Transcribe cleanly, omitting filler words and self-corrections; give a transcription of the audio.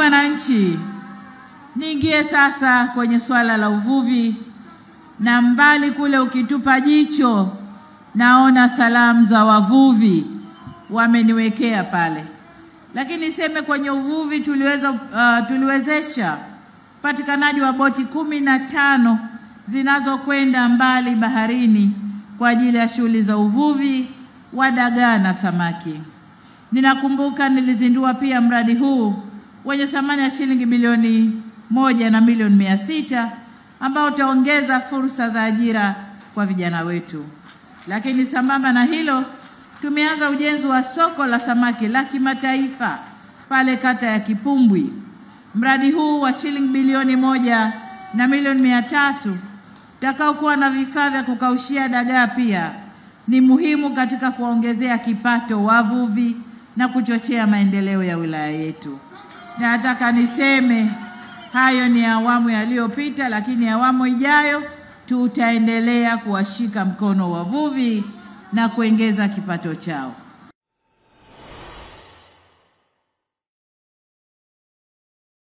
Wananchi, niingie sasa kwenye swala la uvuvi, na mbali kule ukitupa jicho naona salamu za wavuvi wameniwekea pale. Lakini niseme kwenye uvuvi tuliwezesha upatikanaji wa boti 15 zinazokwenda mbali baharini kwa ajili ya shughuli za uvuvi wa dagaa na samaki. Ninakumbuka nilizindua pia mradi huu wenye thamani ya shilingi bilioni 1 na milioni 600 ambao utaongeza fursa za ajira kwa vijana wetu. Lakini sambamba na hilo, tumeanza ujenzi wa soko la samaki la kimataifa pale kata ya Kipumbwi. Mradi huu wa shilingi bilioni 1 na milioni 300 utakaokuwa na vifaa vya kukaushia dagaa pia ni muhimu katika kuongezea kipato wavuvi na kuchochea maendeleo ya wilaya yetu. Na nataka niseme hayo ni awamu yaliyopita, lakini awamu ijayo tutaendelea kuwashika mkono wavuvi na kuongeza kipato chao.